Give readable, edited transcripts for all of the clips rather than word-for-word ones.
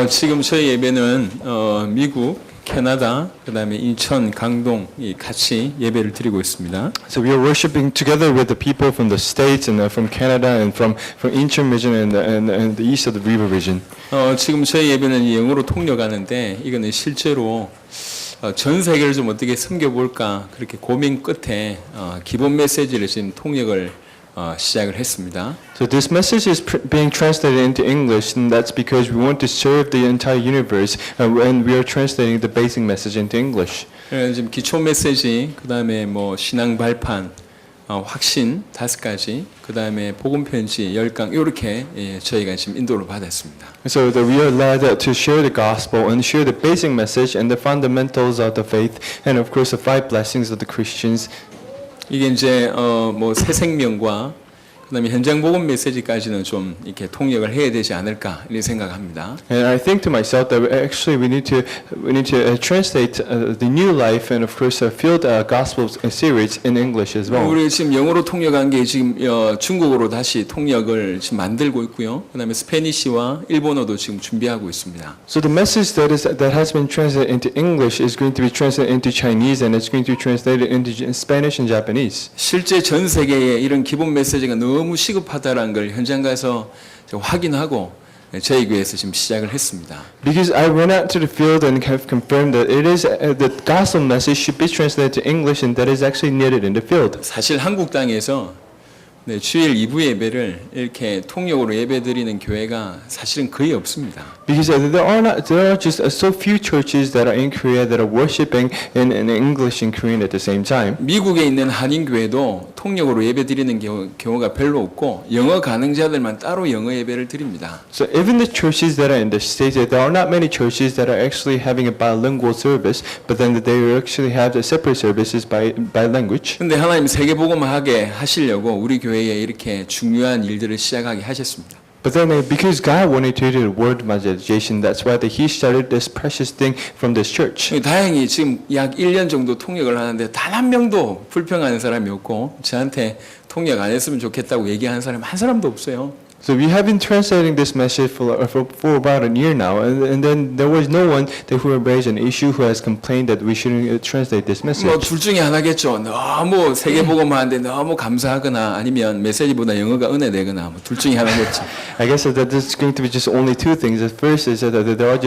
지금 저희 예배는 미국, 캐나다, 그다음에 인천, 강동 같이 예배를 드리고 있습니다. So we are worshiping together with the people from the States and from Canada and from Incheon region and the east of the River region. 지금 저희 예배는 영어로 통역하는데 이거는 실제로 전 세계를 좀 어떻게 섬겨볼까 그렇게 고민 끝에 기본 메시지를 지금 통역을 시작을 했습니다. So this message is being translated into English, and that's because we want to serve the entire universe, and we are translating the basic message into English. 지금 기초 메시지, 그다음에 뭐 신앙 발판, 확신 5가지, 그다음에 복음 편지 10강 이렇게 저희가 지금 인도를 받았습니다. So that we are led to share the gospel and share the basic message and the fundamentals of the faith, and of course the 5 blessings of the Christians. 이게 이제 뭐 새 생명과 그다음에 현장 복음 메시지까지는 좀 이렇게 통역을 해야 되지 않을까 이렇게 생각합니다. And I think to myself that we need to translate the new life and of course field gospel series in English as well. 우리 지금 영어로 통역한 게 지금 중국어로 다시 통역을 지금 만들고 있고요. 그다음에 스페니시와 일본어도 지금 준비하고 있습니다. So the message that has been translated into English is going to be translated into Chinese and it's going to be translated into Spanish and Japanese. 실제 전 세계에 이런 기본 메시지가 너무 시급하다라는 걸 현장 가서 확인하고 저희 교회에서 지금 시작을 했습니다. Because I went out to the field and have confirmed that it is the gospel message should be translated to English and that is actually needed in the field. 사실 한국 땅에서 주일 2부 예배를 이렇게 통역으로 예배드리는 교회가 사실은 거의 없습니다. Because there are just so few churches that are in Korea that are worshiping in English and Korean at the same time. 미국에 있는 한인 교회도 통역으로 예배드리는 경우가 별로 없고 영어 가능자들만 따로 영어 예배를 드립니다. So even the churches that are in the States, there are not many churches that are actually having a bilingual service, but then they actually have the separate services by language. 근데 하나님 세계복음하게 하시려고 우리 교회에 이렇게 중요한 일들을 시작하게 하셨습니다. But then because God wanted to do the word evangelization, that's why He started this precious thing from this church. 다행히 지금 약 1년 정도 통역을 하는데 단 한 명도 불평하는 사람이 없고 저한테 통역 안 했으면 좋겠다고 얘기하는 사람 한 사람도 없어요. So we have been translating this message for about a year now, and then there was no one who raised an issue who has complained that we shouldn't translate this message. 뭐 둘 중에 하나겠죠. 너무 세계복음하는데 너무 감사하거나 아니면 메시지보다 영어가 은혜되거나 뭐 둘 중에 하나겠죠. I guess that this is going to be just only two things. The first is that they're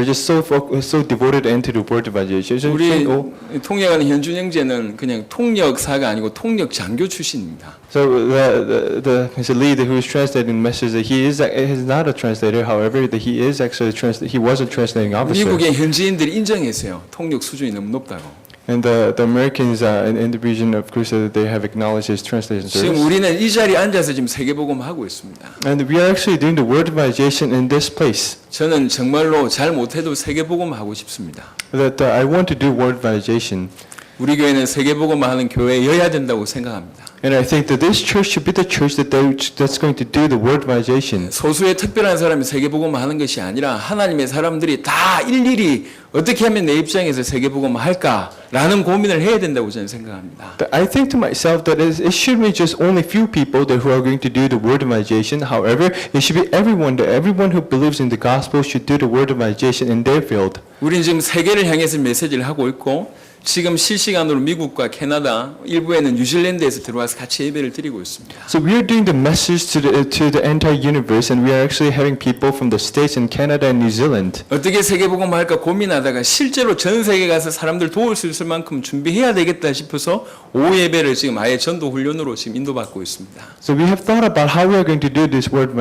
just so devoted into the word evangelization. 우리 통역하는 현준 형제는 그냥 통역사가 아니고 통역 장교 출신입니다. So the leader who is translating the message, that he is not a translator. However, that he is actually he was a translating officer. 미국의 현지인들이 인정했어요. 통역 수준이 너무 높다고. And the Americans in the region, of course, they have acknowledged his translation service. 지금 우리는 이 자리에 앉아서 지금 세계복음 하고 있습니다. And we are actually doing the word evangelization in this place. 저는 정말로 잘 못해도 세계복음 하고 싶습니다. That I want to do word evangelization. 우리 교회는 세계복음 하는 교회여야 된다고 생각합니다. And I think that this church should be the church that's going to do the word evangelization. 소수의 특별한 사람이 세계복음 하는 것이 아니라 하나님의 사람들이 다 일일이 어떻게 하면 내 입장에서 세계복음 할까라는 고민을 해야 된다고 저는 생각합니다. But I think to myself that it shouldn't be just only few people who are going to do the word evangelization. However, it should be everyone who believes in the gospel should do the word evangelization in their field. 우리는 지금 세계를 향해서 메시지를 하고 있고 지금 실시간으로 미국과 캐나다, 일부에는 뉴질랜드에서 들어와서 같이 예배를 드리고 있습니다. So we are doing the message to the entire universe, and we are actually having people from the States and Canada and New Zealand. 어떻게 세계복음 할까 고민하다가 실제로 전 세계 가서 사람들 도울 수 있을 만큼 준비해야 되겠다 싶어서 오후 예배를 지금 아예 전도 훈련으로 지금 인도받고 있습니다. So we have thought about how we are going to do this word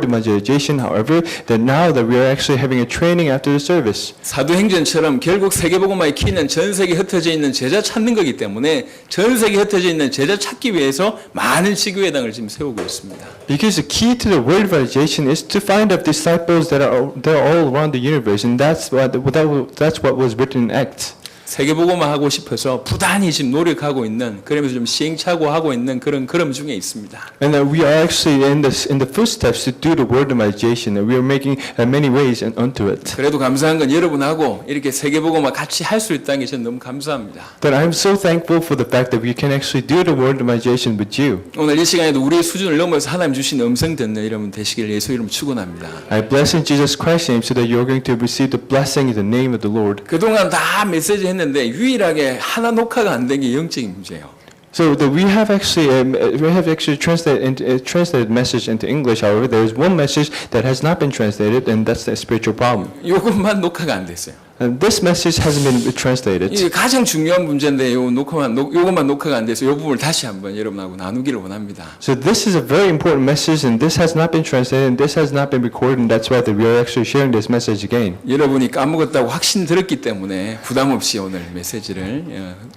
evangelization. However, that now that we are actually having a training after the service. 사도행전처럼 결국 세계복음화의 키는 전 세계 흩어져 있는 제자 찾는 거기 때문에 전 세계 흩어져 있는 제자 찾기 위해서 많은 지교회당을 지금 세우고 있습니다. Because the key to the word evangelization is to find out disciples that are all around the universe, and that's what was written in Acts. 세계보고만 하고 싶어서 부단히 지금 노력하고 있는 그러면서 좀 시행착오하고 있는 그런 중에 있습니다. And we are actually in the footsteps to do the word evangelization. And we are making many ways unto it. 그래도 감사한 건 여러분하고 이렇게 세계보고만 같이 할 수 있다는 게 저는 너무 감사합니다. But I'm so thankful for the fact that we can actually do the word evangelization with you. 오늘 이 시간에도 우리의 수준을 넘어서 하나님 주신 음성 듣는 여러분 되시길 예수 이름 축원합니다. I bless in Jesus Christ's name so that you're going to receive the blessing in the name of the Lord. 그동안 다 메시지 했는데 유일하게 하나 녹화가 안 된 게 영적인 문제예요. So we have actually translated message into English. However, there is one message that has not been translated, and that's the spiritual problem. 이것만 녹화가 안 됐어요. And this message hasn't been translated. 이게 가장 중요한 문제인데 요것만 녹화가 안 돼서 이 부분을 다시 한번 여러분하고 나누기를 원합니다. So this is a very important message, and this has not been translated, and this has not been recorded, and that's why we are actually sharing this message again. 여러분이 까먹었다고 확신 들었기 때문에 부담 없이 오늘 메시지를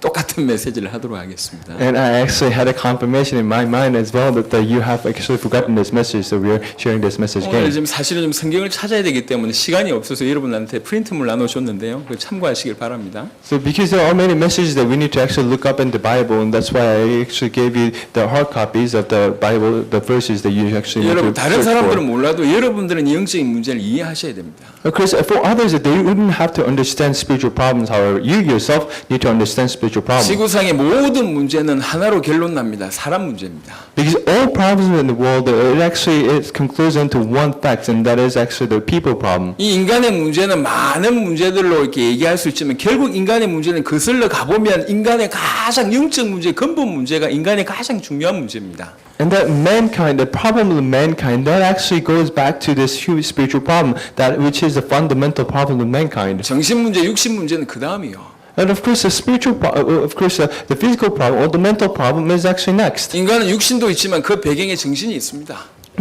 똑같은 메시지를 하도록 하겠습니다. And I actually had a confirmation in my mind as well that you have actually forgotten this message, so we are sharing this message 오늘 again. 지금 사실은 좀 성경을 찾아야 되기 때문에 시간이 없어서 여러분한테 프린트물 나눠줬는데요. 그 참고하시길 바랍니다. So because there are many messages that we need to actually look up in the Bible, and that's why I actually gave you the hard copies of the Bible, the verses that you actually need 여러분 to 다른 search 사람들은 for. 몰라도 여러분들은 이 영적인 문제를 이해하셔야 됩니다. Because for others, they wouldn't have to understand spiritual problems. However, you yourself need to understand spiritual problems. 지구상의 모든 문제는 하나로 결론 납니다. 사람 문제입니다. Because all problems in the world, it concludes into one fact, and that is actually the people problem. 이 인간의 문제는 많은 문제들로 이렇게 얘기할 수 있지만 결국 인간의 문제는 거슬러 가보면 인간의 가장 영적 문제, 근본 문제가 인간의 가장 중요한 문제입니다. And that mankind, the problem of mankind, that actually goes back to this huge spiritual problem, that which is the fundamental problem of mankind. 정신 문제, 육신 문제는 그 다음이요. And of course, the physical problem or the mental problem is actually next. 인간은 육신도 있지만 그 배경에 정신이 있습니다.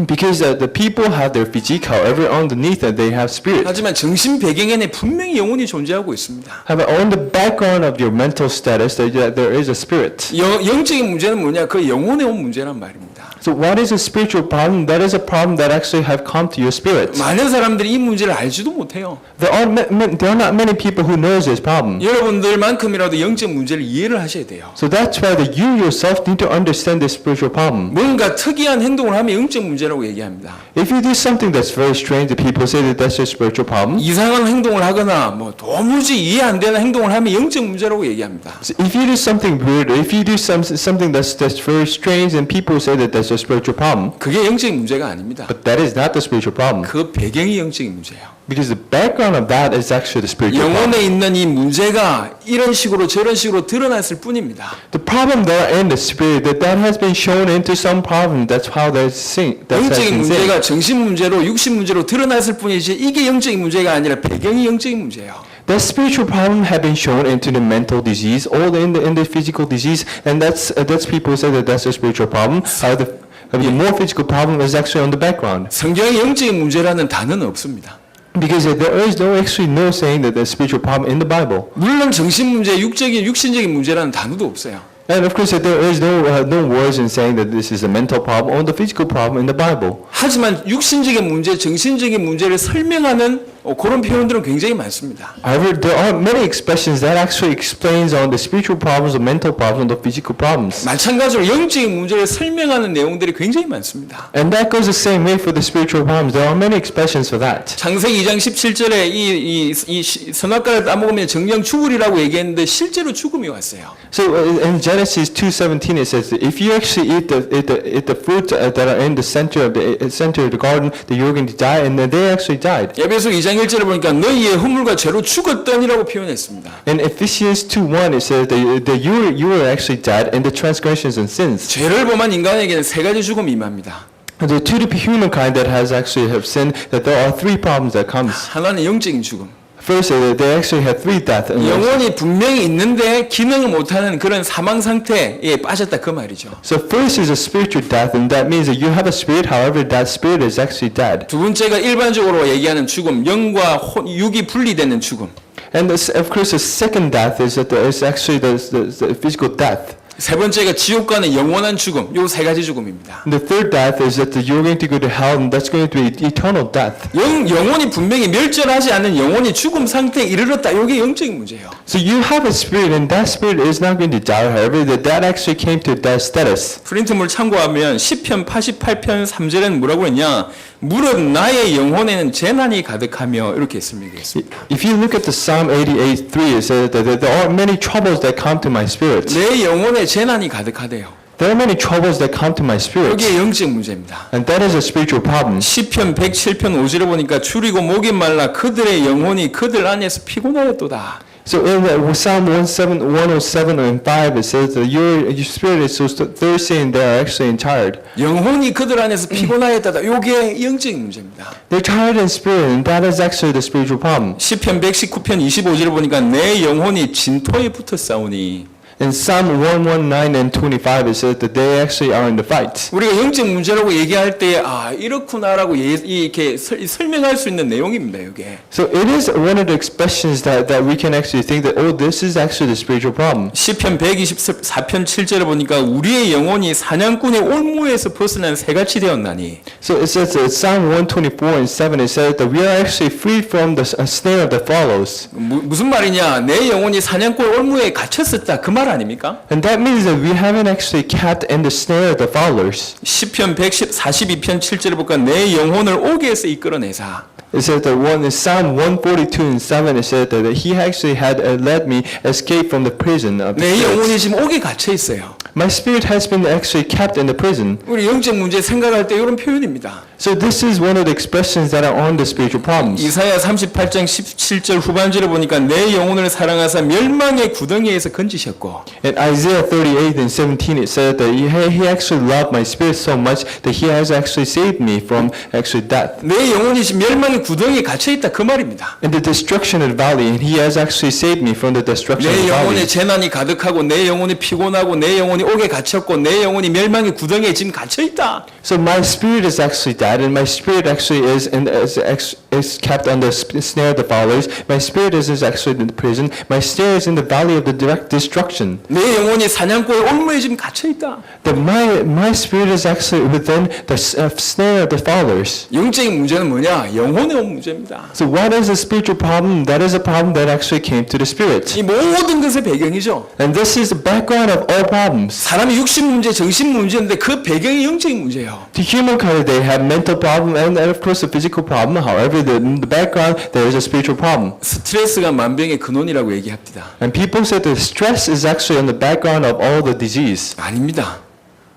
Because the people have their physique, however, underneath that they have spirit. 하지만 정신 배경에는 분명히 영혼이 존재하고 있습니다. However, on the background of your mental status, there is a spirit. 영적인 문제는 뭐냐? 그 영혼에 온 문제란 말입니다. So what is a spiritual problem? That is a problem that actually have come to your spirit. 많은 사람들이 이 문제를 알지도 못해요. There are not many people who knows this problem. 여러분들만큼이라도 영적 문제를 이해를 하셔야 돼요. So that's why that you yourself need to understand this spiritual problem. 뭔가 특이한 행동을 하면 영적 문제라고 얘기합니다. If you do something that's very strange, the people say that that's a spiritual problem. 이상한 행동을 하거나 뭐 도무지 이해 안 되는 행동을 하면 영적 문제라고 얘기합니다. So if you do something weird, if you do something that's very strange, and people say that that's a spiritual problem, 그게 영적인 문제가 아닙니다. but that is not the spiritual problem. 그 배경이 영적인 문제예요. Because the background of that is actually the spiritual problem. 영혼에 있는 이 문제가 이런 식으로 저런 식으로 드러났을 뿐입니다. The problem there in the spirit, that has been shown into some problem. That's how that's seen. 영적인 문제가 정신 문제로 육신 문제로 드러났을 뿐이지 이게 영적인 문제가 아니라 배경이 영적인 문제예요. The spiritual problem have been shown into the mental disease, or in the physical disease, and that's people say that that's a spiritual problem. The more physical problem is actually on the background. 성경에 영적인 문제라는 단어는 없습니다. Because there is no saying that there's spiritual problem in the Bible. 물론 정신 문제, 육신적인 문제라는 단어도 없어요. And of course, there is no words in saying that this is a mental problem or the physical problem in the Bible. 하지만 육신적인 문제, 정신적인 문제를 설명하는 그런 표현들은 굉장히 많습니다. However, there are many expressions that actually explains on the spiritual problems, the mental problems, the physical problems. 마찬가지로 영적인 문제를 설명하는 내용들이 굉장히 많습니다. And that goes the same way for the spiritual problems. There are many expressions for that. 창세기 2장 17절에 이 선악과를 따먹으면 정령 죽으리라고 얘기했는데 실제로 죽음이 왔어요. So in Genesis 2:17 it says that if you actually eat the fruit that are in the center of the garden, that you're going to die, and then they actually died. 에베소 2장 1절을 보니까 너희의 허물과 죄로 죽었더니라고 표현했습니다. In Ephesians 2:1 it says that you were actually dead in the transgressions and sins. 죄를 범한 인간에게는 세 가지 죽음이 임합니다. To the humankind that has actually have sinned, that there are three problems that comes. 하나는 영적인 죽음. First, they actually have three deaths. 영혼이 분명히 있는데 기능을 못하는 그런 사망 상태에 빠졌다 그 말이죠. So first is a spiritual death, and that means that you have a spirit. However, that spirit is actually dead. 두 번째가 일반적으로 얘기하는 죽음, 영과 육이 분리되는 죽음. And of course, the second death is that there is actually the physical death. 세 번째가 지옥 가는 영원한 죽음. 요 세 가지 죽음입니다. And the third death is that you're going to go to hell, and that's going to be eternal death. 영혼이 분명히 멸절하지 않는 영혼이 죽음 상태에 이르렀다. 요게 영적인 문제예요. So you have a spirit, and that spirit is not going to die. However, that actually came to death status. 프린트물 참고하면 시편 88편 3절에는 뭐라고 했냐? 무릇 나의 영혼에는 재난이 가득하며 이렇게 설명했습니다. If you look at the Psalm 88:3, it says that there are many troubles that come to my spirit. 내 영혼에 재난이 가득하대요. There are many troubles that come to my spirit. 여기에 영적 문제입니다. And that is a spiritual problem. 시편 107편 5절에 보니까 줄이고 목이 말라 그들의 영혼이 그들 안에서 피곤하였도다. So in Psalm 107 and 5, it says that your spirit is so thirsty and they are actually tired. 영혼이 그들 안에서 피곤하였다다. 요게 영적인 문제입니다. They're tired in spirit, and that is actually the spiritual problem. 시편 119편 25절에 보니까 내 영혼이 진토에 붙어 싸우니. In Psalm 119 and 25, it says that they actually are in the fight. 우리가 영적 문제라고 얘기할 때 이렇구나라고 이렇게 설명할 수 있는 내용입니다. 이게. So it is one of the expressions that we can actually think that, oh, this is actually the spiritual problem. 시편 124편 7절에 보니까 우리의 영혼이 사냥꾼의 올무에서 벗어난 새같이 되었나니. So it says that Psalm 124 and 7, it says that we are actually freed from the snare of the fallows. 무슨 말이냐? 내 영혼이 사냥꾼 올무에 갇혔었다. 그 말 아닙니까? And that means that we haven't actually kept in the snare of the followers. 시편 142편 7절에 보니까 내 영혼을 옥에서 이끌어내사. It says that one in Psalm 142 and 7, it said that he actually had led me escape from the prison of the 내 영혼이 spirits. 지금 옥에 갇혀 있어요. My spirit has been actually kept in the prison. 우리 영적 문제 생각할 때 이런 표현입니다. So this is one of the expressions that are on the spiritual problems. 이사야 38장 17절 후반절에 보니까 내 영혼을 사랑하사 멸망의 구덩이에서 건지셨고. In Isaiah 38 and 17, it said that he actually loved my spirit so much that he has actually saved me from actually death. 내 영혼이 지금 멸망의 구덩이에 갇혀 있다 그 말입니다. In the destruction of the valley, and he has actually saved me from the destruction of 내 the 영혼에 valley. 재난이 가득하고 내 영혼이 피곤하고 내 영혼이 옥에 갇혔고 내 영혼이 멸망의 구덩이에 지금 갇혀 있다. So my spirit is actually dead, and my spirit actually is kept under the snare of the followers. My spirit is actually in the prison. My spirit is in the valley of the direct destruction. 내 영혼이 사냥꾼의 올무에 지금 갇혀 있다. That my spirit is actually within the snare of the followers. 영적인 문제는 뭐냐? 영혼에 온 문제입니다. So what is the spiritual problem? That is a problem that actually came to the spirit. 이 모든 것의 배경이죠. And this is the background of all problems. 사람이 육신 문제, 정신 문제인데 그 배경이 영적인 문제예요. The humankind, they have mental problem and of course a physical problem. However, in the background, there is a spiritual problem. 스트레스가 만병의 근원이라고 얘기합니다. And people say that stress is actually on the background of all the disease. 아닙니다.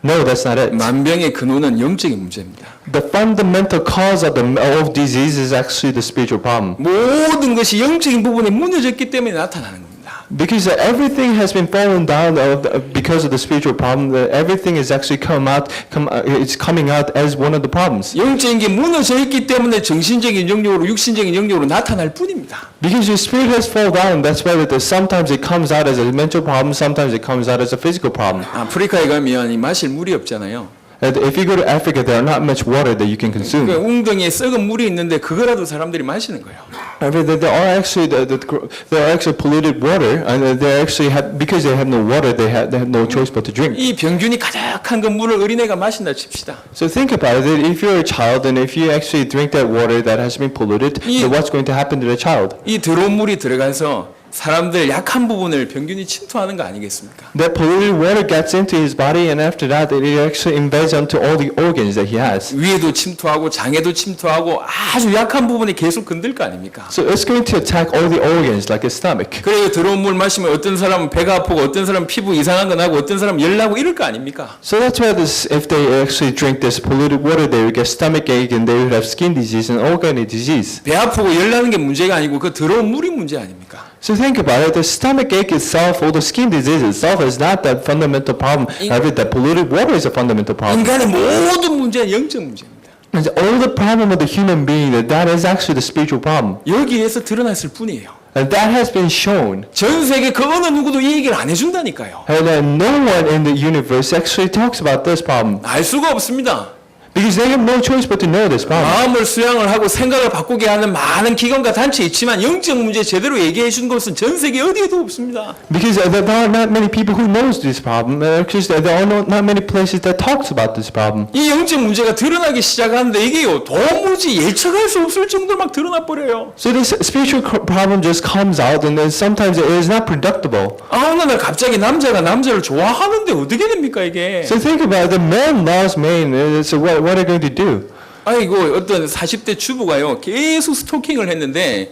No, that's not it. 만병의 근원은 영적인 문제입니다. The fundamental cause of of disease is actually the spiritual problem. 모든 것이 영적인 부분이 무너졌기 때문에 나타나는 겁니다. Because everything has been fallen down because of the spiritual problem. Everything is actually it's coming out as one of the problems. 영적인 게 무너져 있기 때문에 정신적인 영역으로 육신적인 영역으로 나타날 뿐입니다. Because your spirit has fallen down, that's why sometimes it comes out as a mental problem, sometimes it comes out as a physical problem. 아프리카에 가면 마실 물이 없잖아요. And if you go to Africa, there are not much water that you can 그 consume. 웅덩이에 썩은 물이 있는데 그거라도 사람들이 마시는 거예요. There are actually there are actually polluted water, and they actually because they have no water, they have no choice but to drink. 이 병균이 가득한 그 물을 어린애가 마신다 칩시다. So think about it. If you're a child and if you actually drink that water that has been polluted, then what's going to happen to the child? 이 더러운 물이 들어가서 사람들 약한 부분을 병균이 침투하는 거 아니겠습니까? That polluted water gets into his body, and after that, it actually embeds onto all the organs that he has. 위에도 침투하고 장에도 침투하고 아주 약한 부분이 계속 건들 거 아닙니까? So it's going to attack all the organs, like his stomach. 그래요. 더러운 물 마시면 어떤 사람은 배가 아프고 어떤 사람은 피부 이상한 거 나고 어떤 사람은 열 나고 이럴 거 아닙니까? So that's why if they actually drink this polluted water, they would get stomach ache and they would have skin disease and organ disease. 배 아프고 열 나는 게 문제가 아니고 그 더러운 물이 문제 아닙니까? So think about it. The stomach ache itself, or the skin disease itself, is not that fundamental problem. However, the polluted water is a fundamental problem. 인간의 모든 문제는 영적 문제입니다. And all the problem of the human being, that is actually the spiritual problem. 여기에서 드러났을 뿐이에요. And that has been shown. 전 세계 그 어느 누구도 이 얘기를 안 해준다니까요. And no one in the universe actually talks about this problem. 알 수가 없습니다. Because they have no choice but to know this problem. 마음을 수양을 하고 생각을 바꾸게 하는 많은 기관과 단체 있지만 영적 문제 제대로 얘기해 준 곳은 전 세계 어디에도 없습니다. Because there are not many people who knows this problem. Because there are not many places that talks about this problem. 이 영적 문제가 드러나기 시작하는데 이게요 도무지 예측할 수 없을 정도로 막 드러나 버려요. So this spiritual problem just comes out, and then sometimes it is not predictable. 어느 날 갑자기 남자가 남자를 좋아하는데 어떻게 됩니까 이게? So think about it. The man loves man. So what are they going to do? 아이고 어떤 40대 주부가요 계속 스토킹을 했는데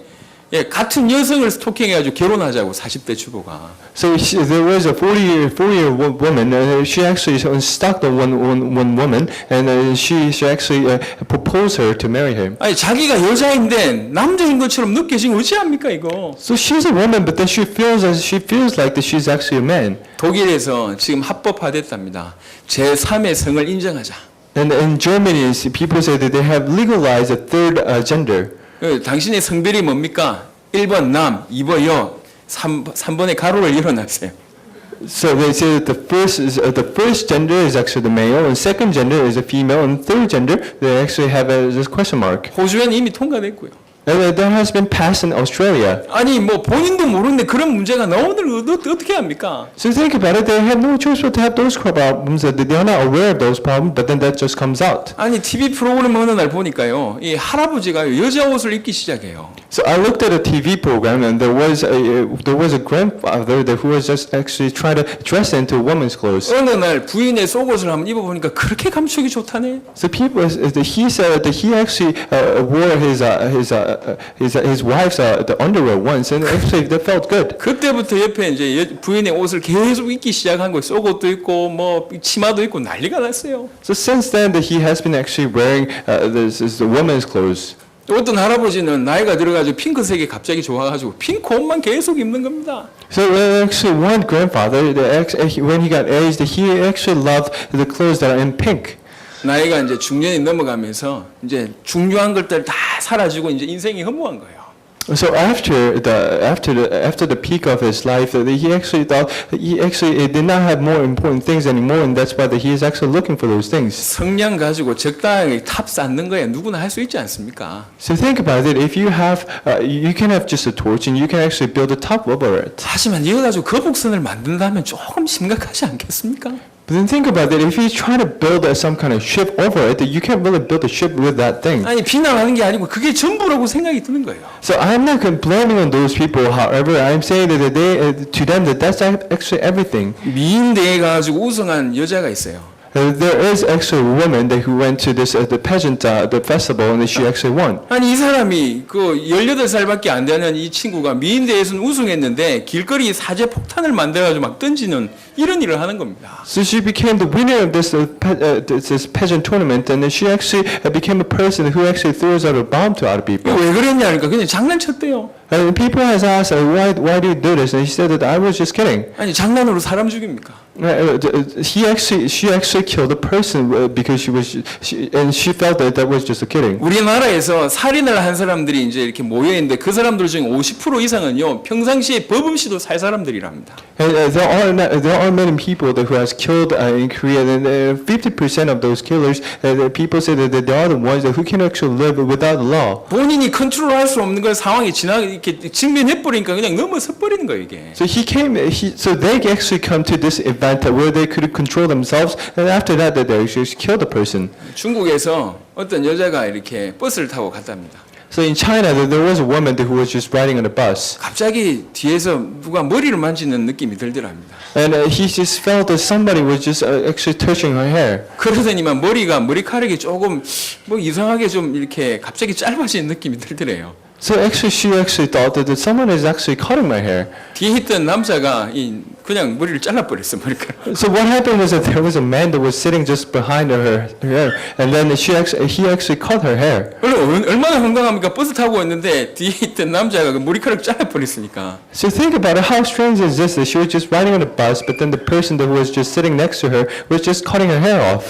예, 같은 여성을 스토킹해가지고 결혼하자고 40대 주부가. So there was a 40-year woman. She actually stalked one woman, and she actually proposed her to marry him. 아니 자기가 여자인데 남자인 것처럼 느껴지면 어찌합니까 이거? So she's a woman, but then she feels like that she's actually a man. 독일에서 지금 합법화됐답니다. 제3의 성을 인정하자. And in Germany, people say that they have legalized a third gender. 당신의 성별이 뭡니까? 1번 남, 2번 여, 3번의 가로를 열어놨어요. So they say that the first gender is actually the male, and second gender is a female, and third gender they actually have this question mark. 호주에는 이미 통과됐고요. And that has been passed in Australia. 아니 뭐 본인도 모르는데 그런 문제가 나오늘 어떻게 합니까? So think about it. They have no choice but to have those problems. That they are not aware of those problems, but then that just comes out. 아니 TV 프로그램 어느 날 보니까요, 이 할아버지가 여자 옷을 입기 시작해요. So I looked at a TV program, and there was a grandfather who was just actually trying to dress into women's clothes. 어느 날 부인의 속옷을 한번 입어보니까 그렇게 감촉이 좋다네. So people, he said that he actually wore his wife's the underwear once, and actually that felt good. 그때부터 옆에 이제 부인의 옷을 계속 입기 시작한 거예요. 속옷도 입고 뭐 치마도 입고 난리가 났어요. So since then, that he has been actually wearing the women's clothes. 어떤 할아버지는 나이가 들어가지고 핑크색이 갑자기 좋아가지고 핑크 옷만 계속 입는 겁니다. So actually, one grandfather, when he got aged, he actually loved the clothes that are in pink. 나이가 이제 중년이 넘어가면서 이제 중요한 것들 다 사라지고 이제 인생이 허무한 거예요. So after the peak of his life, he actually thought he actually did not have more important things anymore, and that's why he is actually looking for those things. 성량 가지고 적당하게 탑 쌓는 거야 누구나 할 수 있지 않습니까? So think about it. If you have, you can have just a torch, and you can actually build a top over it. 하지만 이거 가지고 거북선을 만든다면 조금 심각하지 않겠습니까? But then think about it. If you try to build some kind of ship over it, you can't really build a ship with that thing. 아니 비난하는 게 아니고 그게 전부라고 생각이 드는 거예요. So I'm not complaining on those people. However, I'm saying that to them that's actually everything. 미인대회 가지고 우승한 여자가 있어요. There is actually a woman who went to this the pageant the festival, and she actually won. 아니 이 사람이 그 18살밖에 안 되는 이 친구가 미인대회에서는 우승했는데 길거리 사제 폭탄을 만들어가지고 막 던지는 이런 일을 하는 겁니다. So she became the winner of this pageant tournament, and then she actually became a person who actually throws out a bomb to other people. 왜 그랬냐니까 그냥 장난쳤대요. And people has asked, why do you do this? And he said that I was just kidding. 아니 장난으로 사람 죽입니까? She actually killed a person because she felt that was just a kidding. 우리나라에서 살인을 한 사람들이 이제 이렇게 모여 있는데 그 사람들 중 50% 이상은요 평상시에 법 없이도 살 사람들이랍니다. And there are many people who has killed in Korea, and 50% of those killers, people say that they are the ones who can actually live without law. 본인이 컨트롤할 수 없는 걸 상황이 이렇게 직면해 버리니까 그냥 넘어서 버리는 거예요 이게. So so they actually come to this event where they could control themselves, and after that, they actually killed the person. 중국에서 어떤 여자가 이렇게 버스를 타고 갔답니다. So in China, there was a woman who was just riding on a bus, 갑자기 뒤에서 누가 머리를 만지는 느낌이 들더랍니다. and he just felt that somebody was just actually touching her hair. 그러더니만 머리카락이 조금 뭐 이상하게 좀 이렇게 갑자기 짧아지는 느낌이 들더래요. So actually, she actually thought that someone is actually cutting my hair. 뒤에 있던 남자가 그냥 머리를 잘라버렸어 머리카락. So what happened was that there was a man that was sitting just behind her hair, and then he actually cut her hair. 얼마나 황당합니까? 버스 타고 있는데 뒤에 있던 남자가 그 머리카락 잘라버렸으니까. So think about it. How strange is this? That she was just riding on a bus, but then the person that was just sitting next to her was just cutting her hair off.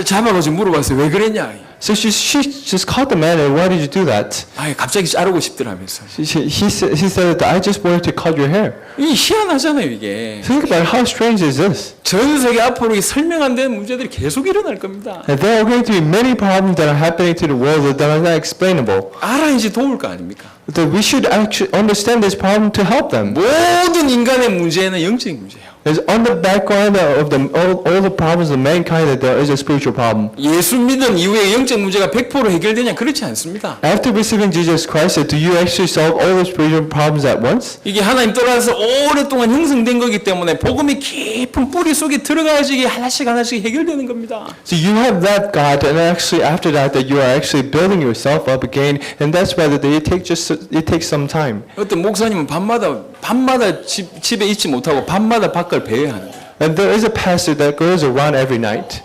잡아가지고 물어봤어요. 왜 그랬냐? So she just caught the man and why did you do that? 아, 갑자기 자르고 싶더라면서. He said that I just wanted to cut your hair. 이 희한하잖아요, 이게. Think about how strange is this? 전 세계 앞으로 이 설명 안 되는 문제들이 계속 일어날 겁니다. And there are going to be many problems that are happening to the world that are not explainable. 알아야지 도울 거 아닙니까? That we should actually understand this problem to help them. 모든 인간의 문제는 영적인 문제예요. There's on the background of all the problems of mankind that there is a spiritual problem. 예수 믿은 이후에 영적 문제가 100% 해결되냐? 그렇지 않습니다. After receiving Jesus Christ, do you actually solve all the spiritual problems at once? 이게 하나님 떠나서 오랫동안 형성된 거기 때문에 복음이 깊은 뿌리 속에 들어가야지 이게 하나씩 하나씩 해결되는 겁니다. So you have that God, and actually after that you are actually building yourself up again, and that's why that it takes some time. 어떤 목사님은 밤마다 집에 있지 못하고 밤마다 밖을 배회하는 거예요. And there is a pastor that goes around every night.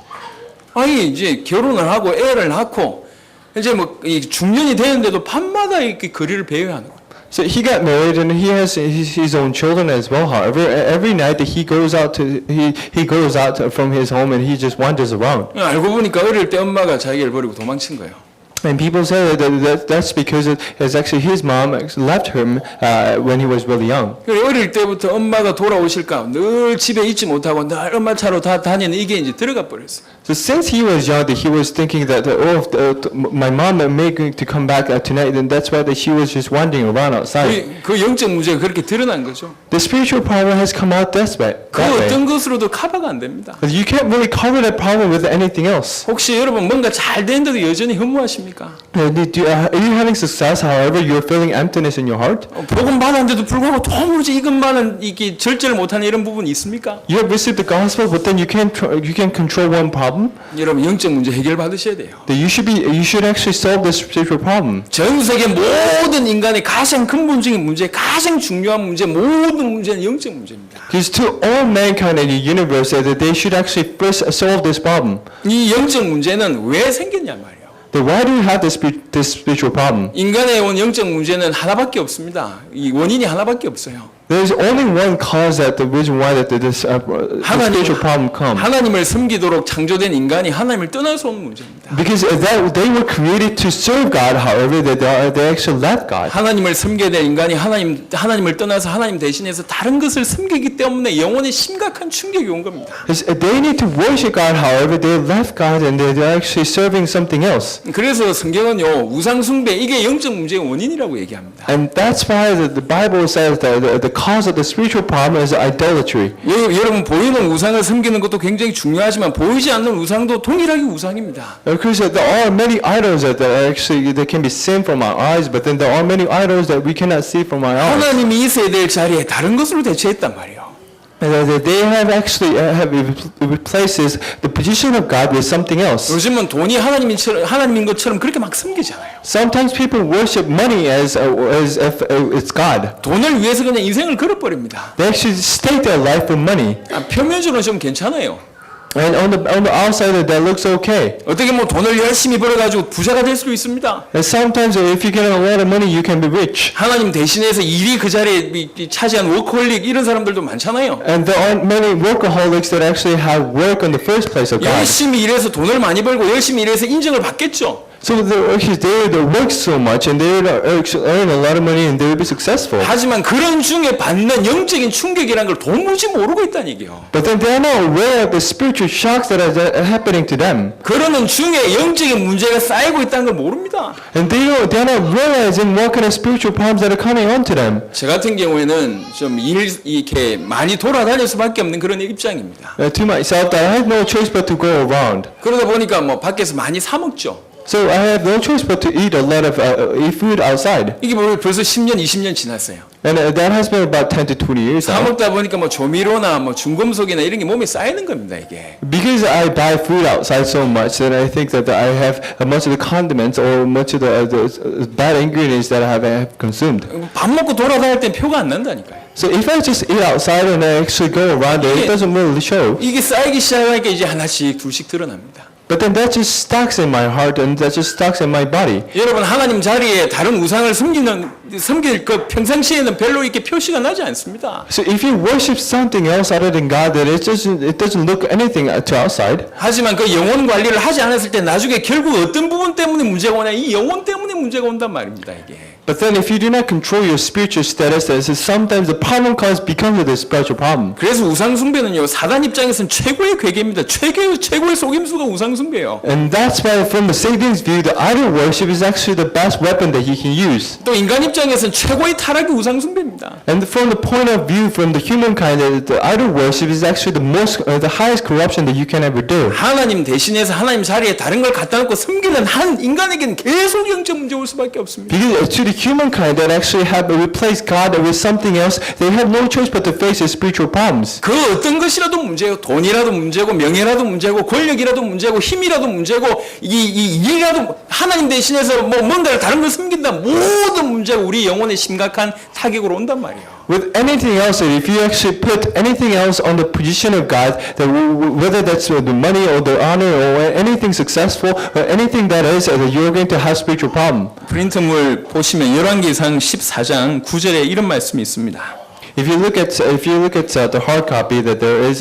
아니 이제 결혼을 하고 애를 낳고 이제 뭐 이 중년이 되는데도 밤마다 이렇게 거리를 배회하는 거예요. So he got married and he has his own children as well. However, every night that he goes out from his home and he just wanders around. 알고 보니까 어릴 때 엄마가 자기를 버리고 도망친 거예요. And people say that's because it's actually his mom left him when he was really young. 어릴 때부터 엄마가 돌아오실까 늘 집에 있지 못하고 늘 엄마 차로 다 다니는 이게 이제 들어가 버렸어요. So since he was young, that he was thinking that my mom may going to come back tonight, and that's why that she was just wandering around outside. 그 영적 문제가 그렇게 드러난 거죠. The spiritual problem has come out that way. 그 어떤 것으로도 커버가 안 됩니다. But you can't really cover that problem with anything else. 혹시 여러분 뭔가 잘 되는데도 여전히 허무하십니까? Are you having success? However, you're feeling emptiness in your heart. 복음 받았는데도 불구하고 도무지 이것만은 이게 절제를 못하는 이런 부분이 있습니까? You have received the gospel, but then you can't control one problem. 여러분 영적 문제 해결 받으셔야 돼요. That you should actually solve this spiritual problem. 전 세계 모든 인간의 가장 근본적인 문제, 가장 중요한 문제, 모든 문제는 영적 문제입니다. Because to all mankind in the universe, that they should actually first solve this problem. 이 영적 문제는 왜 생겼냐 말이에요. Then why do you have this spiritual problem? 인간의 온 영적 문제는 하나밖에 없습니다. 이 원인이 하나밖에 없어요. There's only one cause that the reason why that this spiritual problem comes. 하나님을 섬기도록 창조된 인간이 하나님을 떠나서 온 문제입니다. Because that they were created to serve God, however, they actually left God. 하나님을 섬겨야 될 인간이 하나님을 떠나서 하나님 대신해서 다른 것을 섬기기 때문에 영혼에 심각한 충격이 온 겁니다. They need to worship God, however, they left God and they're actually serving something else. 그래서 성경은요 우상 숭배 이게 영적 문제의 원인이라고 얘기합니다. And that's why the Bible says that the cause of the spiritual problem is idolatry. 여러분 보이는 우상을 섬기는 것도 굉장히 중요하지만 보이지 않는 우상도 동일하게 우상입니다. Because there are many idols that actually they can be seen from our eyes, but then there are many idols that we cannot see from our eyes. 하나님이 있어야 될 자리에 다른 것으로 대체했단 말이에요. They have actually replaces the position of God with something else. 요즘은 돈이 하나님인 것처럼 그렇게 막 섬기잖아요. Sometimes people worship money as if it's God. 돈을 위해서 그냥 인생을 걸어버립니다. They actually stake their life for money. 표면적으로는 좀 괜찮아요. And on the outside that looks okay. 어떻게 뭐 돈을 열심히 벌어가지고 부자가 될 수도 있습니다. And sometimes if you get a lot of money, you can be rich. 하나님 대신해서 일이 그 자리에 차지한 워커홀릭 이런 사람들도 많잖아요. And there aren't many workaholics that actually have work on the first place of God. 열심히 일해서 돈을 많이 벌고 열심히 일해서 인정을 받겠죠. So they work so much and they earn a lot of money and they will be successful. 하지만 그런 중에 받는 영적인 충격이라는 걸 도무지 모르고 있다는 얘기예요. But then they are not aware of the spiritual shocks that are happening to them. 그러는 중에 영적인 문제가 쌓이고 있다는 걸 모릅니다. And they are not realizing what kind of spiritual problems that are coming onto them. 저 같은 경우에는 좀 이렇게 많이 돌아다닐 수밖에 없는 그런 입장입니다. To myself, that I have no choice but to go around. 그러다 보니까 뭐 밖에서 많이 사 먹죠. So I have no choice but to eat a lot of eat food outside. 이게 벌써 10년, 20년 지났어요. And that has been about 10 to 20 years 사 now. 먹다 보니까 뭐 조미료나 뭐 중금속이나 이런 게 몸에 쌓이는 겁니다, 이게. Because I buy food outside so much that I think that I have much of the condiments or much of the bad ingredients that I have consumed. 밥 먹고 돌아다닐 땐 표가 안 난다니까요. So if I just eat outside and I actually go around it doesn't really show. 이게 쌓이기 시작하니까 이제 하나씩 둘씩 드러납니다. But then that just stuck in my heart and that just stuck in my body. 여러분 하나님 자리에 다른 우상을 섬길 그 평상시에는 별로 이렇게 표시가 나지 않습니다. So if you worship something else other than God, then it doesn't look anything to outside. 하지만 그 영혼 관리를 하지 않았을 때 나중에 결국 어떤 부분 때문에 문제가 오냐 이 영혼 때문에 문제가 온단 말입니다 이게. But then if you do not control your spiritual status, then sometimes the problem becomes the spiritual problem. 그래서 우상 숭배는요 사단 입장에서는 최고의 괴계입니다. 최고의 속임수가 우상 숭배예요. And that's why from the Satan's view, the idol worship is actually the best weapon that he can use. 또 인간 입장에서는 최고의 타락이 우상 숭배입니다. And from the point of view from the humankind, the idol worship is actually the highest corruption that you can ever do. 하나님 대신해서 하나님 자리에 다른 걸 갖다 놓고 섬기는 한 인간에게는 계속 영적 문제 올 수밖에 없습니다. Because to the humankind that actually have replaced God with something else, they have no choice but to face their spiritual problems. 그 어떤 것이라도 문제고 돈이라도 문제고 명예라도 문제고 권력이라도 문제고 힘이라도 문제고 이 일이라도 하나님 대신해서 뭐 뭔가를 다른 걸 섬긴다 모든 문제가 우리 영혼에 심각한 타격으로 온단 말이에요. With anything else, if you actually put anything else on the position of God, that whether that's the money or the honor or anything successful or anything that is, you're going to have spiritual problem. 프린트물 보시면 열왕기상 14장 9절에 이런 말씀이 있습니다. If you look at the hard copy, that there is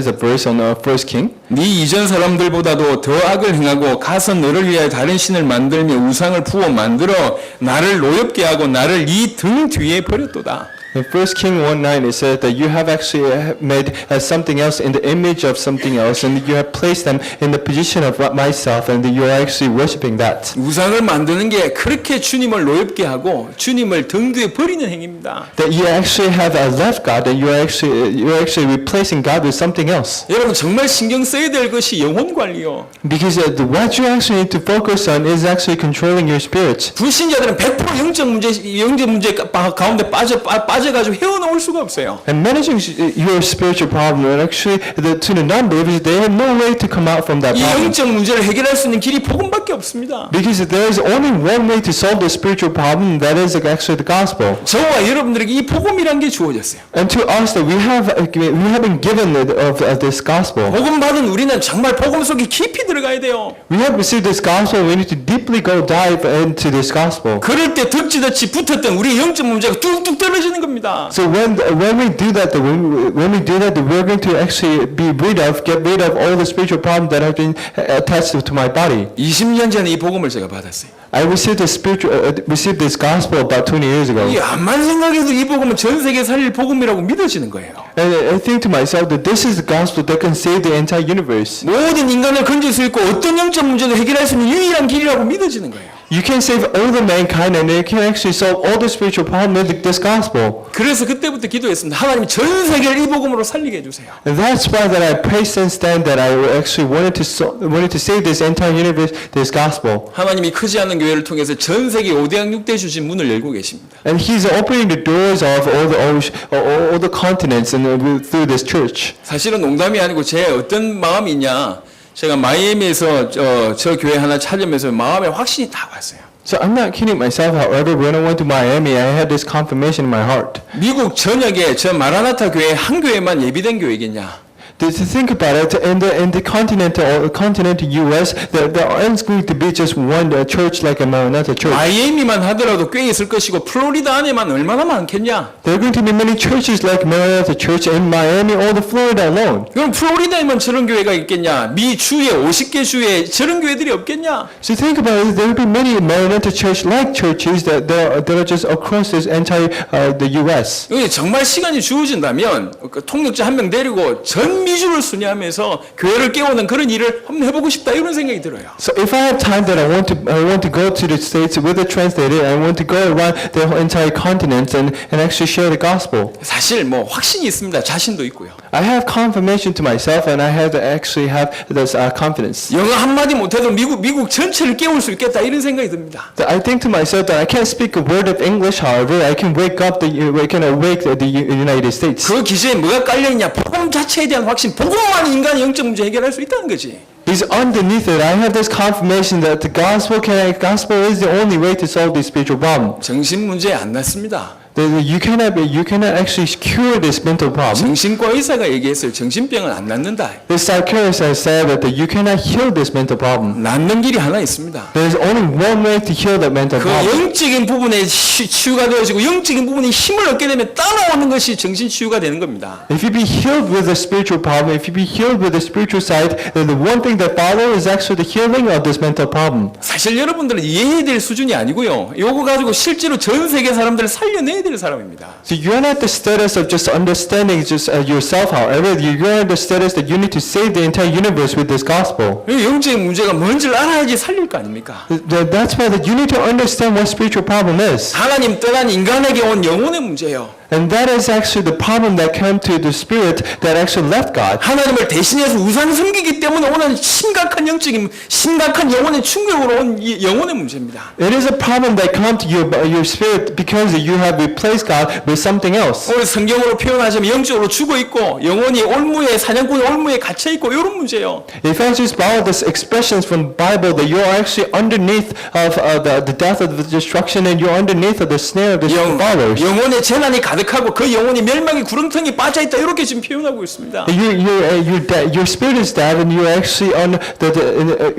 a verse on First King. 네 이전 사람들보다도 더 악을 행하고 가서 너를 위하여 다른 신을 만들며 우상을 부어 만들어 나를 노엽게 하고 나를 네 등 뒤에 버렸도다. In 1 King 1:9 it said that you have actually made something else in the image of something else and you have placed them in the position of myself and you are actually worshiping that. 우상을 만드는 게 그렇게 주님을 노엽게 하고 주님을 등 뒤에 버리는 행위입니다. That you actually have left God and you are actually replacing God with something else. 여러분 정말 신경 써야 될 것이 영혼 관리요. Because what you actually need to focus on is actually controlling your spirit. 불신자들은 100% 영적 문제 가운데 빠져가지고 헤어나올 수가 없어요. And managing your spiritual problem, and actually to the non-believers, they have no way to come out from that 이 problem. 영적 문제를 해결할 수 있는 길이 복음밖에 없습니다. Because there is only one way to solve the spiritual problem, that is actually the gospel. 저와 여러분들에게 이 복음이란 게 주어졌어요. And to us, that we have been given of this gospel. 복음 받은 우리는 정말 복음 속에 깊이 들어가야 돼요. We have received this gospel. We need to deeply dive into this gospel. 그럴 때 덕지덕지 붙었던 우리 영적 문제가 뚝뚝 떨어지는 겁니다. So when we do that, we're going to actually get rid of all the spiritual problems that have been attached to my body. 20년 전에 이 복음을 제가 받았어요. I received this gospel about 20 years ago. 이 암만 생각해도 이 복음은 전 세계 살릴 복음이라고 믿어지는 거예요. And I think to myself that this is the gospel that can save the entire universe. 모든 인간을 건질 수 있고 어떤 영적 문제도 해결할 수 있는 유일한 길이라고 믿어지는 거예요. You can save all the mankind and you can actually solve all the spiritual problems with this gospel. 그래서 그때부터 기도했습니다. 하나님 전 세계를 이 복음으로 살리게 해주세요. And that's why that I prayed since then that I actually wanted to save this entire universe, this gospel. 하나님이 크지 않은 교회를 통해서 전 세계 5대양 6대 주신 문을 열고 계십니다. And He's opening the doors of all the continents and through this church. 사실은 농담이 아니고 제 어떤 마음이 있냐. 제가 마이애미에서 저 교회 하나 찾으면서 마음에 확신이 다 왔어요. So I'm not kidding myself. However, when I went to Miami, I had this confirmation in my heart. 미국 전역에 저 마라나타 교회 한 교회만 예비된 교회겠냐? To think about it, in the continental U.S., there aren't going to be just one church like a Maranatha church. 마이애미만 하더라도 꽤 있을 것이고 플로리다 안에만 얼마나 많겠냐? There are going to be many churches like Maranatha Church in Miami or the Florida alone. 그럼 플로리다에만 저런 교회가 있겠냐? 미 주에 50개 주에 저런 교회들이 없겠냐? So think about it. There will be many Maranatha Church-like churches that are just across this entire the U.S. 여기 정말 시간이 주어진다면 통역자 한 명 데리고 전 미주를 순회하면서 교회를 깨우는 그런 일을 한번 해보고 싶다 이런 생각이 들어요. So if I have time that I want to go to the States with a translator, I want to go around the entire continent and actually share the gospel. 사실 뭐 확신이 있습니다. 자신도 있고요. I have confirmation to myself, and I actually have this confidence. 영어 한마디 못해도 미국 전체를 깨울 수 있겠다 이런 생각이 듭니다. I think to myself that I can't speak a word of English. However, I can awake the United States. 그 기저에 뭐가 깔려있냐? 복음 자체에 대한 확신, 복음만 인간의 영적 문제 해결할 수 있다는 거지. Because underneath it, I have this confirmation that the gospel is the only way to solve this spiritual problem. 정신 문제 안 났습니다. You cannot actually cure this mental problem. 정신과 의사가 얘기했어요. 정신병은 안 낫는다. The psychiatrist has said that you cannot heal this mental problem. 낫는 길이 하나 있습니다. There is only one way to heal that mental 그 problem. 영적인 부분에 치유가 되어지고 영적인 부분에 힘을 얻게 되면 따라오는 것이 정신 치유가 되는 겁니다. If you be healed with a spiritual problem, if you be healed with the spiritual side, then the one thing that follows is actually the healing of this mental problem. 사실 여러분들은 이해해야 될 수준이 아니고요. 요거 가지고 실제로 전 세계 사람들을 살려내야 될 사람입니다. So you're not the status of just understanding just yourself, however, you're in the status that you need to save the entire universe with this gospel. 이 영적인 문제가 뭔지를 알아야지 살릴 거 아닙니까? That's why that you need to understand what spiritual problem is. 하나님 떠난 인간에게 온 영혼의 문제예요. And that is actually the problem that came to the spirit that actually left God. 하나님을 대신해서 우상 섬기기 때문에 오는 심각한 영혼의 충격으로 온 이 영혼의 문제입니다. It is a problem that come to your spirit because you have replaced God with something else. 오늘 성경으로 표현하자면 영적으로 죽어 있고 영혼이 사냥꾼의 올무에 갇혀 있고 이런 문제예요. If I just borrow this expressions from the Bible that you are actually underneath of the death of the destruction and you're underneath of the snare of the followers. 영혼의 재난이 가득하고 그 영혼이 멸망의 구렁텅이에 빠져 있다 이렇게 지금 표현하고 있습니다. Your spirit is dead and you're actually on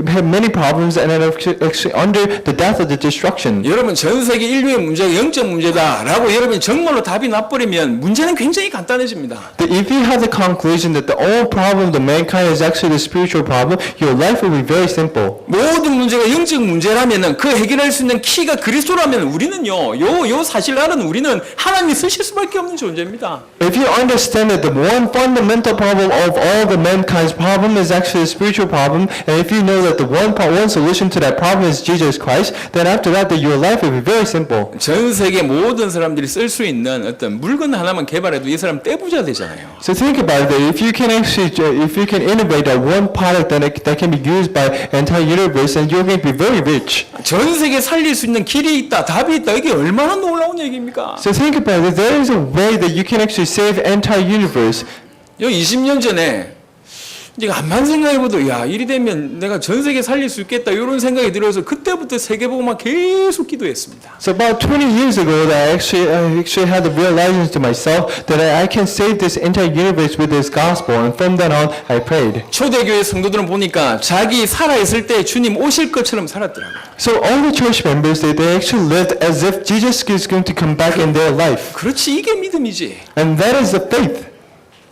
have many problems and are actually under the death of the destruction. 여러분 전 세계 인류의 문제가 영적 문제다라고 여러분이 정말로 답이 나버리면 문제는 굉장히 간단해집니다. If you have the conclusion that the only problem of the mankind is actually the spiritual problem, your life will be very simple. 모든 문제가 영적 문제라면은 그 해결할 수 있는 키가 그리스도라면 우리는요, 요 사실 알은 우리는 하나님이 쓰실 수밖에 없는 존재입니다. If you understand that the one fundamental problem of all the mankind's problem is actually the spiritual problem, and if you know that the one solution to that problem is Jesus Christ, then after that your life will be very simple. 전 세계 모든 사람들이 쓸 수 있는 어떤 물건 하나만 개발해도 이 사람 떼부자 되잖아요. So think about it. If you can innovate that one product that can be used by entire universe, then you're going to be very rich. 전 세계 살릴 수 있는 길이 있다, 답이 있다. 이게 얼마나 놀라운 얘기입니까? So think about it. There is a way that you can actually save entire universe. 요 20년 전에 이제 암만 생각해봐도 야 이리 되면 내가 전 세계 살릴 수 있겠다 이런 생각이 들어서 그때부터 세계복음화 계속 기도했습니다. So about 20 years ago, I actually had the realization to myself that I can save this entire universe with this gospel, and from then on, I prayed. 초대교회 성도들은 보니까 자기 살아있을 때 주님 오실 것처럼 살았더라고요. So all the church members, they actually lived as if Jesus is going to come back in their life, 그렇지 이게 믿음이지. and that is the faith.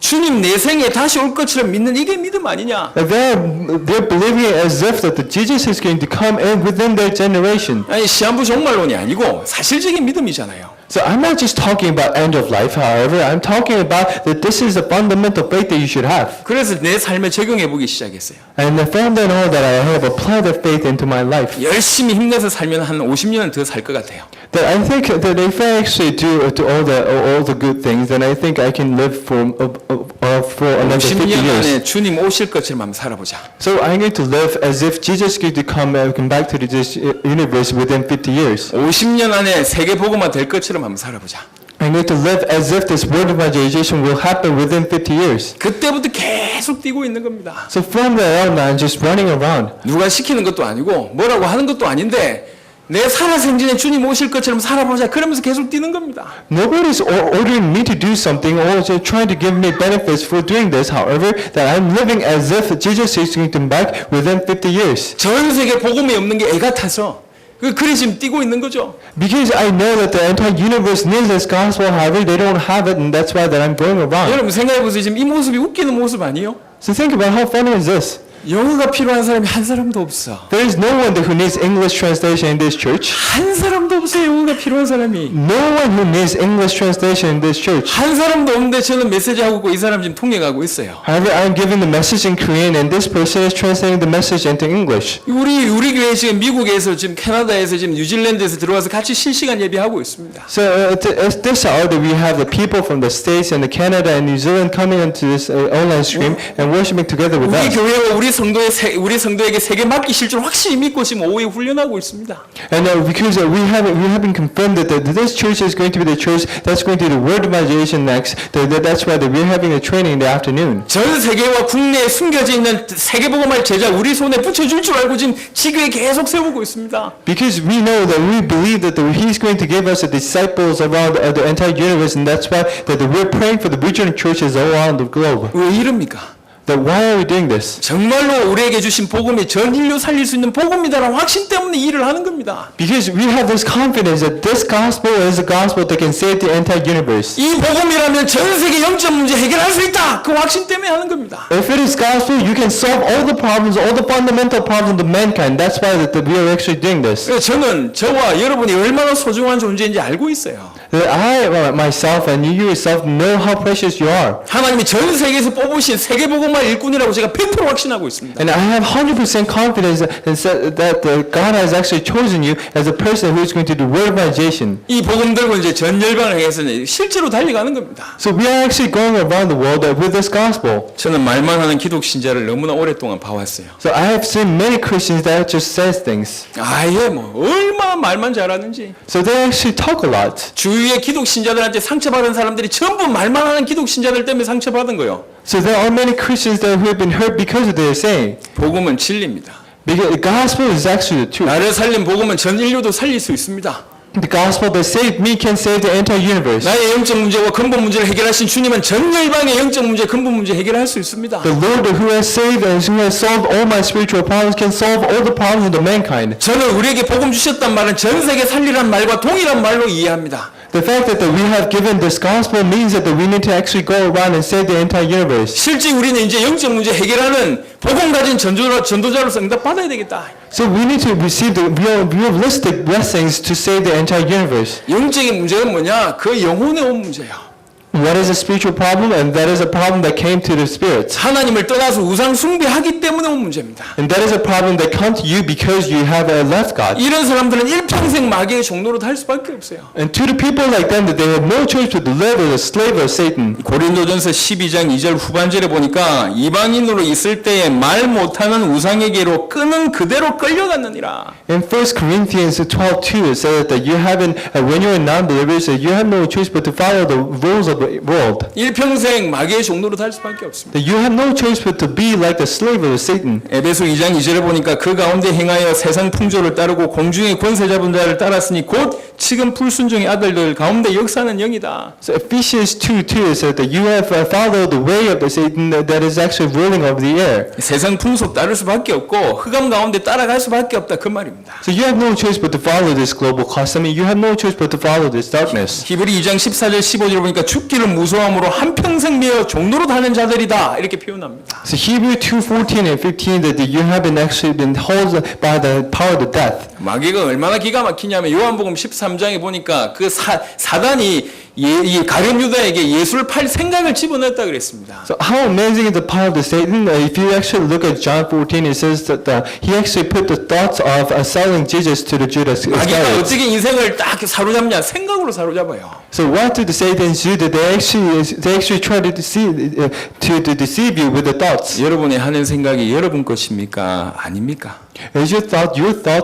주님 내 생에 다시 올 것처럼 믿는 이게 믿음 아니냐? They're believing it as if that the Jesus is going to come in within their generation. 아니 시한부 종말론이 아니고 사실적인 믿음이잖아요. So I'm not just talking about end of life, however, I'm talking about that this is the fundamental faith that you should have. 그래서 내 삶에 적용해 보기 시작했어요. And from then on that I have applied that faith into my life. 열심히 힘내서 살면 한 50년은 더 살 것 같아요. That I think that if I actually do all the good things, then I think I can live for another 50 50년 years. 안에 주님 오실 것처럼 한번 살아보자. So I'm going to live as if Jesus is going to come back to this universe within 50 years. 50년 안에 세계 복음화 될 것처럼 한번 살아보자. I'm going to live as if this world evangelization will happen within 50 years. 그때부터 계속 뛰고 있는 겁니다. So from there on, I'm just running around. 누가 시키는 것도 아니고 뭐라고 하는 것도 아닌데 내 살아생전에 주님 오실 것처럼 살아보자. 그러면서 계속 뛰는 겁니다. Nobody's ordering me to do something or just trying to give me benefits for doing this. However, that I'm living as if Jesus is going to come back within 50 years. 전 세계 복음이 없는 게 애 같아서 그래 지금 뛰고 있는 거죠. Because I know that the entire universe needs this gospel, however, they don't have it, and that's why that I'm going around. 여러분 생각해보세요. 지금 이 모습이 웃기는 모습 아니에요? So think about how funny is this? 영어가 필요한 사람이 한 사람도 없어. There is no one who needs English translation in this church. 한 사람도 없어요. 영어가 필요한 사람이. No one who needs English translation in this church. 한 사람도 없는데 저는 메시지 하고 있고 이 사람 지금 통역하고 있어요. However, I'm giving the message in Korean, and this person is translating the message into English. 우리 교회 지금 미국에서 지금 캐나다에서 지금 뉴질랜드에서 들어와서 같이 실시간 예배하고 있습니다. So at this hour that we have the people from the States and the Canada and New Zealand coming into this online stream and worshiping together with 우리 us. 교회와 우리 우리 성도에게 세계 맡기실 줄 확실히 믿고 지금 오후에 훈련하고 있습니다. And because we have been confirmed that this church is going to be the church that's going to do the word evangelization next, that's why we're having a training in the afternoon. 전 세계와 국내에 숨겨져 있는 세계복음할 제자 우리 손에 붙여줄 줄 알고 지금 지교에 계속 세우고 있습니다. Because we know that we believe that He's going to give us the disciples around the entire universe, and that's why we're praying for the regional churches all around the globe. 왜 이럽니까? That why are we doing this? 정말로 우리에게 주신 복음이 전 인류 살릴 수 있는 복음이다라는 확신 때문에 일을 하는 겁니다. Because we have this confidence that this gospel is a gospel that can save the entire universe. 이 복음이라면 전 세계 영적 문제 해결할 수 있다. 그 확신 때문에 하는 겁니다. If it is gospel, you can solve all the problems, all the fundamental problems of mankind. That's why we are actually doing this. 저는 저와 여러분이 얼마나 소중한 존재인지 알고 있어요. That I myself and you yourself know how precious you are. 하나님이 전 세계에서 뽑으신 세계복음화 일꾼이라고 제가 100% 확신하고 있습니다. And I have 100% confidence that God has actually chosen you as a person who is going to do word evangelization. 이 복음 들고 이제 전 열방을 향해서 실제로 달려가는 겁니다. So we are actually going around the world with this gospel. 저는 말만 하는 기독 신자를 너무나 오랫동안 봐왔어요. So I have seen many Christians that just says things. 아예 뭐 얼마나 말만 잘하는지. So they actually talk a lot. 주위의 기독 신자들한테 상처받은 사람들이 전부 말만 하는 기독 신자들 때문에 상처받은 거예요. So there are many Christians that who have been hurt because of their saying. 복음은 진리입니다. Because the gospel is actually the truth. 나를 살린 복음은 전 인류도 살릴 수 있습니다. The gospel that saved me can save the entire universe. 나의 영적 문제와 근본 문제를 해결하신 주님은 전 열방의 영적 문제, 근본 문제 해결할 수 있습니다. The Lord who has saved and who has solved all my spiritual problems can solve all the problems of the mankind. 저는 우리에게 복음 주셨단 말은 전 세계 살리란 말과 동일한 말로 이해합니다. The fact that we have given this gospel means that we need to actually go around and save the entire universe. 실제 우리는 이제 영적 문제 해결하는 복음 가진 전도자로서 응답 받아야 되겠다. So we need to receive the realistic blessings to save the entire universe. 영적인 문제가 뭐냐? 그 영혼의 온 문제야. What is a spiritual problem? And that is a problem that came to the spirits. 하나님을 떠나서 우상 숭배하기 때문에 온 문제입니다. And that is a problem that comes to you because you have left God. 이런 사람들은 일평생 마귀의 종로로 달 수밖에 없어요. And to the people like them, that they have no choice but to live as a slave of Satan. 고린도전서 12장 2절 후반절에 보니까 이방인으로 있을 때에 말 못하는 우상에게로 끄는 그대로 끌려갔느니라. In 1 Corinthians 12:2, it says that you haven't, when you're a non-believers, you have no choice but to follow the rules of the world. 일평생 마귀의 종로로 달 수밖에 없습니다. That you have no choice but to be like the slave of Satan. 에베소 2장 2절에 보니까 그 가운데 행하여 세상 풍조를 따르고 공중의 권세 잡은 자를 따랐으니 곧 지금 불순종의 아들들 가운데 역사는 영이다. So Ephesians 2:2 says that you have followed the way of the Satan that is actually ruling over the air. 세상 풍속 따를 수밖에 없고 흑암 가운데 따라갈 수밖에 없다 그 말입니다. So you have no choice but to follow this global custom. You have no choice but to follow this darkness. 히브리 2장 14절 15절에 보니까 죽기를 무서워함으로 한평생 매어 종로로 다는 자들이다 이렇게 표현합니다. So Hebrew 2:14 and 15 that you have been actually been held by the power of the death. 마귀가 얼마나 기가 막히냐면 요한복음 13장에 보니까 그 사단이 이 가룟 유다에게 예수를 팔 생각을 집어넣었다 그랬습니다. So how amazing is the power of the Satan? If you actually look at John 14, it says that he actually put the thoughts of selling Jesus to the Judas 마귀가 Iscariot. 어떻게 인생을 딱 사로잡냐? 생각으로 사로잡아요. So what do the Satans do? That they actually try to deceive you with the thoughts. 여러분이 하는 생각이 여러분 것입니까? 아닙니까? Is your thoughts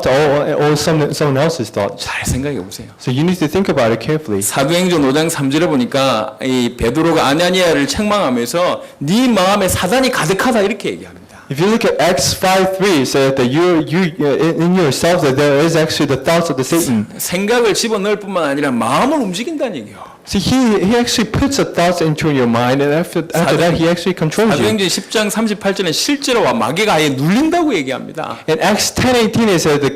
or someone else's thoughts? 잘 생각해 보세요. So you need to think about it carefully. 사도행전 5장 3절에 보니까 이 베드로가 아나니아를 책망하면서 네 마음에 사단이 가득하다 이렇게 얘기합니다. If you look at Acts 5:3, it says that in yourself that there is actually the thoughts of the Satan. 생각을 집어넣을 뿐만 아니라 마음을 움직인다는 얘기예요. See, he actually puts the thoughts into your mind, and after that, he actually controls you. 사도행전 10장 38절에 실제로 마귀가 아예 눌린다고 얘기합니다. In Acts 10:18, it says that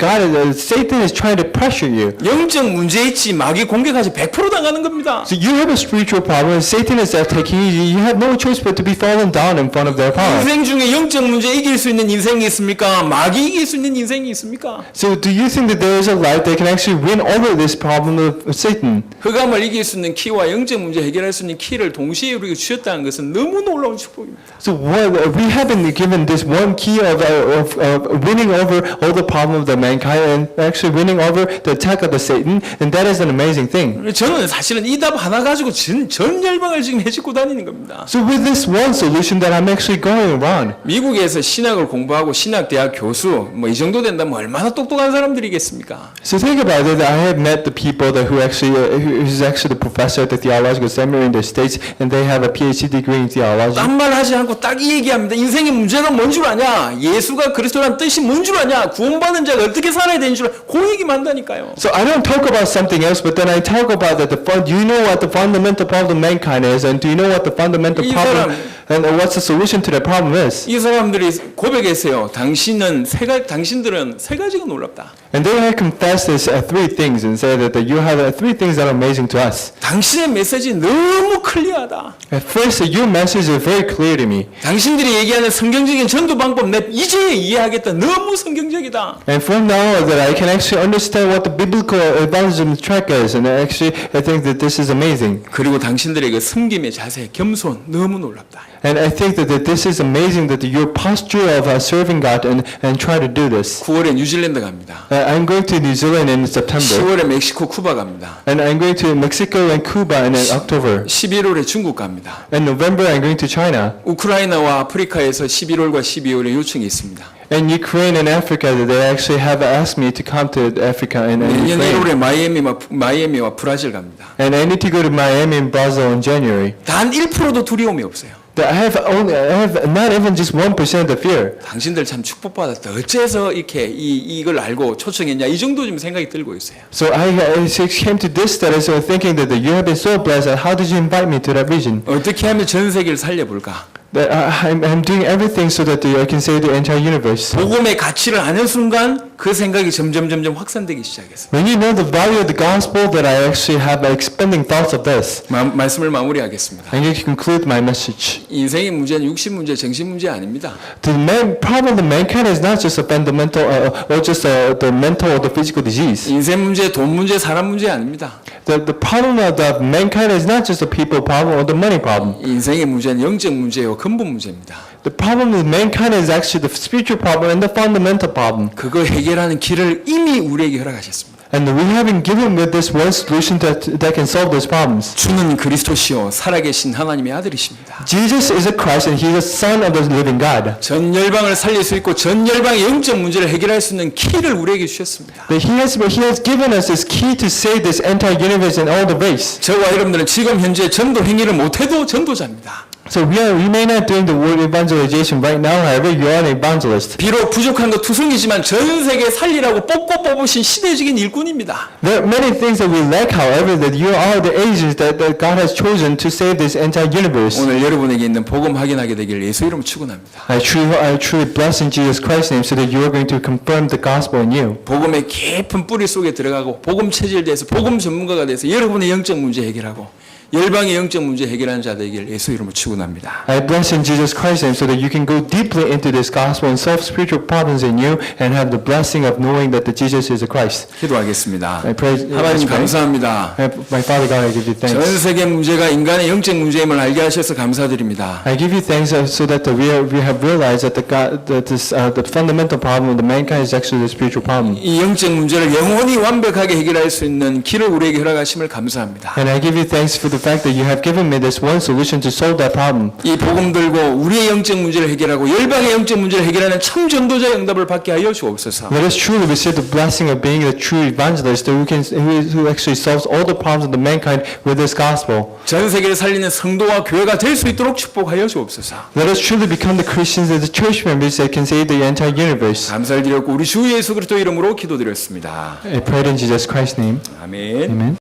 Satan is trying to pressure you. 영적 문제 있지 마귀 공격하지 100% 당하는 겁니다. So you have a spiritual problem, and Satan is attacking you. You have no choice but to be fallen down in front of their power. 인생 중에 영적 문제 이길 수 있는 인생이 있습니까? 마귀 이길 수 있는 인생이 있습니까? So do you think that there is a life that can actually win over this problem of Satan? 흑암을 이길 수 있는 키와 영적 문제 해결할 수 있는 키를 동시에 우리에게 주셨다는 것은 너무 놀라운 축복입니다. So what, we have been given this one key of winning over all the problem of the mankind and actually winning over the attack of the Satan, and that is an amazing thing. 저는 사실은 이 답 하나 가지고 전 열방을 지금 해집고 다니는 겁니다. So with this one solution that I'm actually going around. 미국에서 신학을 공부하고 신학대학 교수 뭐 이 정도 된다면 얼마나 똑똑한 사람들이겠습니까? So think about it. I have met the people that who's actually the professor at the theological seminary in the States, and they have a PhD degree in theology. 딴 말 하지 않고 딱 이 얘기합니다. 인생의 문제가 뭔 줄 아냐? 예수가 그리스도라는 뜻이 뭔 줄 아냐? 구원받은 자가 어떻게 살아야 되는 줄 그 얘기만 한다니까요. So I don't talk about something else, but then I talk about that. Do you know what the fundamental problem of mankind is, and do you know what the fundamental 이 problem and what's the solution to that problem is? 이 사람들이 고백했어요. 당신들은 세 가지가 놀랍다. And they have confessed this three things and say that you have three things that are amazing to us. 당신의 메시지 너무 클리어하다. At first, your message is very clear to me. 당신들이 얘기하는 성경적인 전도 방법 내 이제 이해하겠다. 너무 성경적이다. And from now on, that I can actually understand what the biblical evangelism track is, and actually I think that this is amazing. 그리고 당신들의 그 섬김의 자세, 겸손 너무 놀랍다. And I think that this is amazing that your posture of serving God and try to do this. 9월에 뉴질랜드 갑니다. I'm going to New Zealand in September, 10월에 멕시코, 쿠바 갑니다. and I'm going to Mexico and Cuba in October. 11월에 중국 갑니다. In November, I'm going to China. 우크라이나와 아프리카에서 11월과 12월에 요청이 있습니다. And Ukraine and Africa, that they actually have asked me to come to Africa and 내년 Ukraine. 1월에 마이애미와 브라질 갑니다. And I need to go to Miami and Brazil in January. 단 1%도 두려움이 없어요. That I have not even just 1% of fear. 당신들 참 축복받았다. 어째서 이렇게 이걸 알고 초청했냐. 이 정도 좀 생각이 들고 있어요. So I came to this status of thinking that you have been so blessed. And how did you invite me to that vision? 어떻게 하면 전 세계를 살려볼까? That I'm doing everything so that I can save the entire universe. 복음의 가치를 아는 순간 그 생각이 점점 확산되기 시작했어요. When you know the value of the gospel, that I actually have expanding thoughts of this. 말씀을 마무리하겠습니다. I'm going to conclude my message. 인생의 문제는 육신 문제, 정신 문제 아닙니다. The problem of mankind is not just a fundamental or just the mental or the physical disease. 인생 문제, 돈 문제, 사람 문제 아닙니다. The problem of the mankind is not just a people problem or the money problem. 인생의 문제는 영적 문제요, 근본 문제입니다. The problem with mankind is actually the spiritual problem and the fundamental problem. 그거 해결하는 길을 이미 우리에게 허락하셨습니다. And we have been given with this one solution that can solve those problems. 주는 그리스도시요 살아계신 하나님의 아들이십니다. Jesus is a Christ and He is the Son of the living God. 전 열방을 살릴 수 있고 전 열방의 영적 문제를 해결할 수 있는 키를 우리에게 주셨습니다. That He has given us this key to save this entire universe and all the race. 저와 여러분들은 지금 현재 전도 행위를 못해도 전도자입니다. So we may not doing the word evangelization right now, however, you are an evangelist. 비록 부족한 것 투성이지만 전 세계 살리라고 뽑으신 시대적인 일꾼입니다. There are many things that we lack, however, that you are the agents that God has chosen to save this entire universe. 오늘 여러분에게 있는 복음 확인하게 되길 예수 이름으로 축원합니다. I truly bless in Jesus Christ's name so that you are going to confirm the gospel in you. 복음의 깊은 뿌리 속에 들어가고 복음 체질돼서 복음 전문가가 돼서 여러분의 영적 문제 해결하고 열방의 영적 문제 해결하는 자 되길 예수 이름으로 축원합니다. I bless in Jesus Christ's name so that you can go deeply into this gospel and solve spiritual problems in you and have the blessing of knowing that the Jesus is the Christ. 기도하겠습니다. I praise 하나님 감사합니다. My Father God, I give you 전 thanks. 세계 문제가 인간의 영적 문제임을 알게 하셔서 감사드립니다. I give you thanks so that we have realized that the fundamental problem of the mankind is actually the spiritual problem. 이 영적 문제를 영원히 완벽하게 해결할 수 있는 길을 우리에게 허락하심을 감사합니다. And I give you thanks for the fact that you have given me this one solution to solve that problem. 이 복음 들고 우리의 영적 문제를 해결하고 열방의 영적 문제를 해결하는 참 전도자의 응답을 받게 하여 주옵소서. Let us truly receive the blessing of being a true evangelist who actually solves all the problems of the mankind with this gospel. 전 세계를 살리는 성도와 교회가 될 수 있도록 축복하여 주옵소서. Let us truly become the Christians and the church members that can save the entire universe. 감사를 드렸고 우리 주 예수 그리스도 이름으로 기도드렸습니다. I pray in Jesus Christ's name. 아멘. Amen.